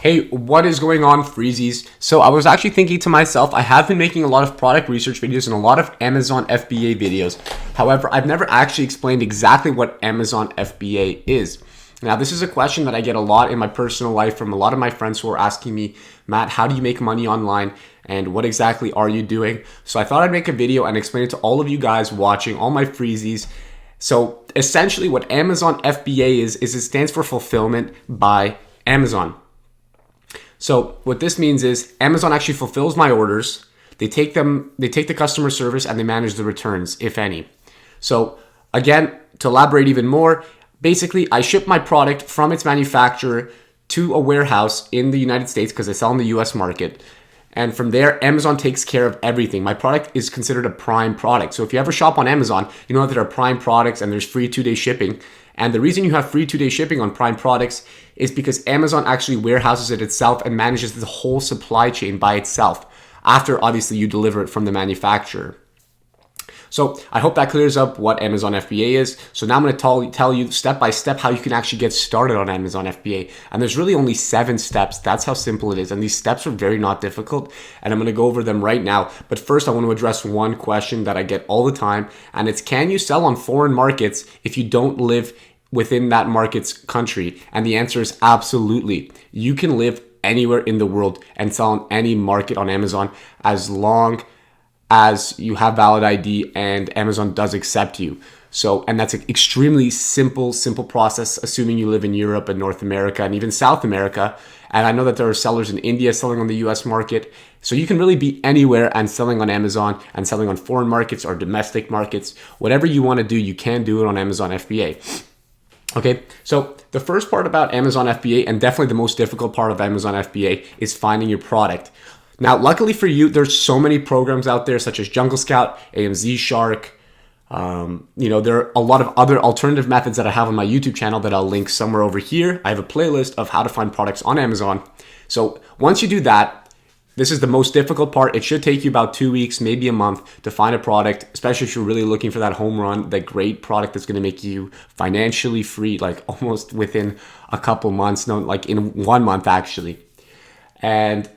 Hey, what is going on, Freezies? So I was actually thinking to myself, I have been making a lot of product research videos and a lot of Amazon FBA videos. However, I've never actually explained exactly what Amazon FBA is. Now, this is a question that I get a lot in my personal life from a lot of my friends who are asking me, Matt, how do you make money online? And what exactly are you doing? So I thought I'd make a video and explain it to all of you guys watching, all my Freezies. So essentially what Amazon FBA is it stands for Fulfillment by Amazon. So what this means is Amazon actually fulfills my orders. They take the customer service and they manage the returns, if any. So again, to elaborate even more, basically I ship my product from its manufacturer to a warehouse in the United States because I sell in the US market. And from there, Amazon takes care of everything. My product is considered a prime product. So if you ever shop on Amazon, you know that there are prime products and there's free 2-day shipping. And the reason you have free 2-day shipping on prime products is because Amazon actually warehouses it itself and manages the whole supply chain by itself after obviously you deliver it from the manufacturer. So I hope that clears up what Amazon FBA is. So now I'm going to tell you step by step how you can actually get started on Amazon FBA. And there's really only 7 steps. That's how simple it is. And these steps are very not difficult. And I'm going to go over them right now. But first, I want to address one question that I get all the time. And it's, can you sell on foreign markets if you don't live within that market's country? And the answer is absolutely. You can live anywhere in the world and sell on any market on Amazon as long as you have valid ID and Amazon does accept you. So, and that's an extremely simple process, assuming you live in Europe and North America and even South America. And I know that there are sellers in India selling on the US market. So you can really be anywhere and selling on Amazon and selling on foreign markets or domestic markets. Whatever you want to do, you can do it on Amazon FBA. Okay, so the first part about Amazon FBA, and definitely the most difficult part of Amazon FBA, is finding your product. Now, luckily for you, there's so many programs out there such as Jungle Scout, AMZ Shark. There are a lot of other alternative methods that I have on my YouTube channel that I'll link somewhere over here. I have a playlist of how to find products on Amazon. So once you do that, this is the most difficult part. It should take you about 2 weeks, maybe a month to find a product, especially if you're really looking for that home run, that great product that's going to make you financially free, like almost within a couple months, no, like in 1 month actually. And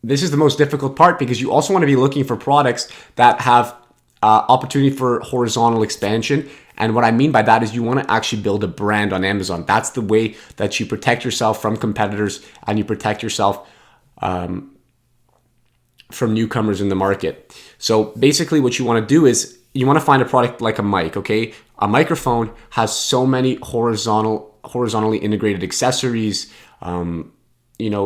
this is the most difficult part because you also want to be looking for products that have opportunity for horizontal expansion. And what I mean by that is you want to actually build a brand on Amazon. That's the way that you protect yourself from competitors and you protect yourself from newcomers in the market. So basically what you want to do is you want to find a product like a mic, okay? A microphone has so many horizontally integrated accessories,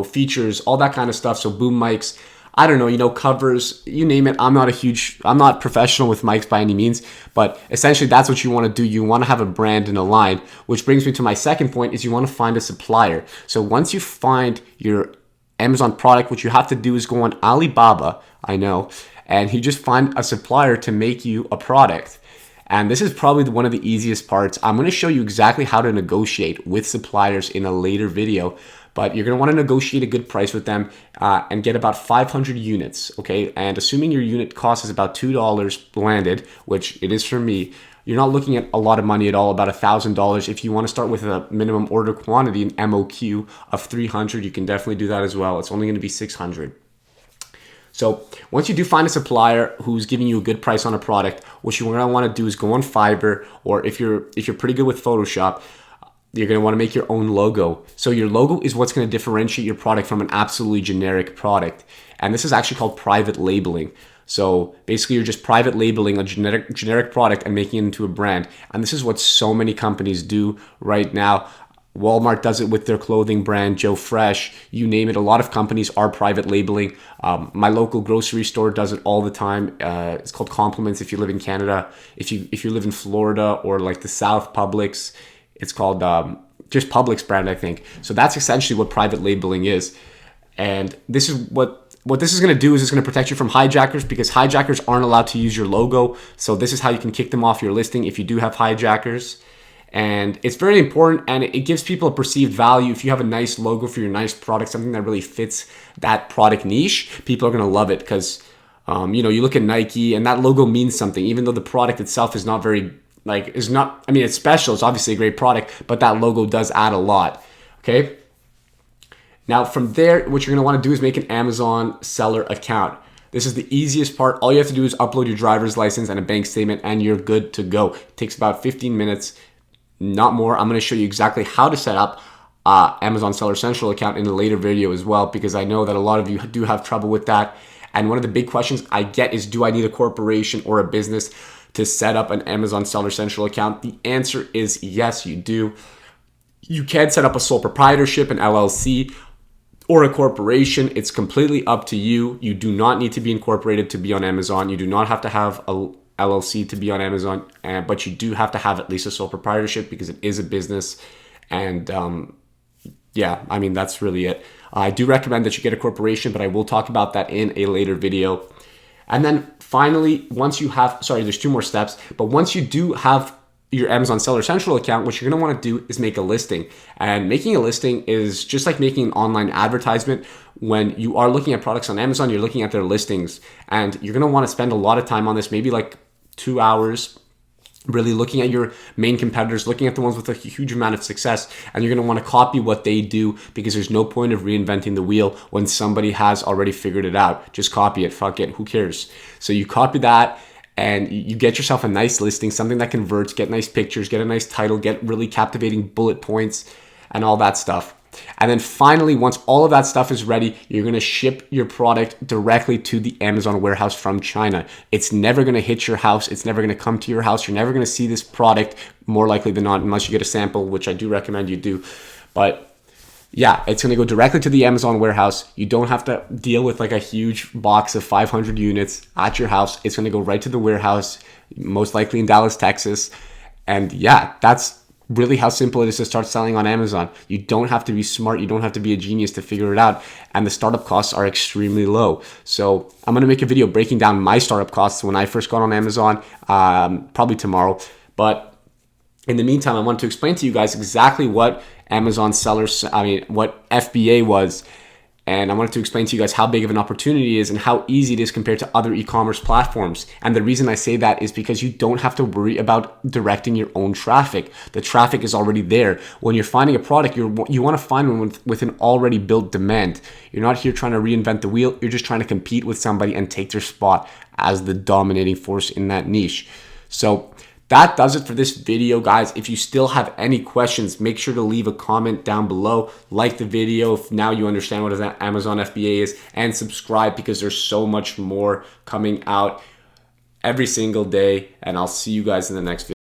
features, all that kind of stuff. So boom mics, I don't know, covers, you name it. I'm not professional with mics by any means, but essentially that's what you want to do. You want to have a brand and a line, which brings me to my second point is you want to find a supplier. So once you find your Amazon product, what you have to do is go on Alibaba, I know, and you just find a supplier to make you a product. And this is probably one of the easiest parts. I'm going to show you exactly how to negotiate with suppliers in a later video, but you're going to want to negotiate a good price with them and get about 500 units, okay? And assuming your unit cost is about $2 landed, which it is for me, you're not looking at a lot of money at all, about $1,000. If you want to start with a minimum order quantity, an MOQ of 300, you can definitely do that as well. It's only going to be 600. So once you do find a supplier who's giving you a good price on a product, what you're going to want to do is go on Fiverr, or if you're pretty good with Photoshop, you're going to want to make your own logo. So your logo is what's going to differentiate your product from an absolutely generic product. And this is actually called private labeling. So basically you're just private labeling a generic product and making it into a brand. And this is what so many companies do right now. Walmart does it with their clothing brand, Joe Fresh, you name it. A lot of companies are private labeling. My local grocery store does it all the time. It's called Compliments if you live in Canada. If you live in Florida or like the South, Publix, it's called just Publix brand, I think. So that's essentially what private labeling is. And this is what this is going to do is it's going to protect you from hijackers, because hijackers aren't allowed to use your logo. So this is how you can kick them off your listing if you do have hijackers. And it's very important, and it gives people a perceived value. If you have a nice logo for your nice product, something that really fits that product niche, people are going to love it because, you look at Nike and that logo means something, even though the product itself is not very, it's special. It's obviously a great product, but that logo does add a lot. Okay. Now from there, what you're gonna wanna do is make an Amazon seller account. This is the easiest part. All you have to do is upload your driver's license and a bank statement and you're good to go. It takes about 15 minutes, not more. I'm gonna show you exactly how to set up Amazon Seller Central account in a later video as well, because I know that a lot of you do have trouble with that. And one of the big questions I get is, do I need a corporation or a business to set up an Amazon Seller Central account? The answer is yes, you do. You can set up a sole proprietorship, an LLC, or a corporation. It's completely up to you. You do not need to be incorporated to be on Amazon. You do not have to have a LLC to be on Amazon, but you do have to have at least a sole proprietorship because it is a business. And yeah, I mean, that's really it. I do recommend that you get a corporation, but I will talk about that in a later video. And then finally, once you have, sorry, there's 2 more steps, but once you do have your Amazon Seller Central account, what you're gonna wanna do is make a listing. And making a listing is just like making an online advertisement. When you are looking at products on Amazon, you're looking at their listings, and you're gonna wanna spend a lot of time on this, maybe like 2 hours, really looking at your main competitors, looking at the ones with a huge amount of success, and you're going to want to copy what they do, because there's no point of reinventing the wheel when somebody has already figured it out. Just copy it, fuck it, who cares? So you copy that and you get yourself a nice listing, something that converts, get nice pictures, get a nice title, get really captivating bullet points and all that stuff. And then finally, once all of that stuff is ready, you're going to ship your product directly to the Amazon warehouse from China. It's never going to hit your house. It's never going to come to your house. You're never going to see this product, more likely than not, unless you get a sample, which I do recommend you do. But yeah, it's going to go directly to the Amazon warehouse. You don't have to deal with like a huge box of 500 units at your house. It's going to go right to the warehouse, most likely in Dallas, Texas. And yeah, that's really how simple it is to start selling on Amazon. You don't have to be smart. You don't have to be a genius to figure it out. And the startup costs are extremely low. So I'm going to make a video breaking down my startup costs when I first got on Amazon, probably tomorrow. But in the meantime, I want to explain to you guys exactly what Amazon sellers, what FBA was. And I wanted to explain to you guys how big of an opportunity it is and how easy it is compared to other e-commerce platforms. And the reason I say that is because you don't have to worry about directing your own traffic. The traffic is already there. When you're finding a product, you want to find one with an already built demand. You're not here trying to reinvent the wheel. You're just trying to compete with somebody and take their spot as the dominating force in that niche. So that does it for this video, guys. If you still have any questions, make sure to leave a comment down below. Like the video if now you understand what Amazon FBA is, and subscribe because there's so much more coming out every single day. And I'll see you guys in the next video.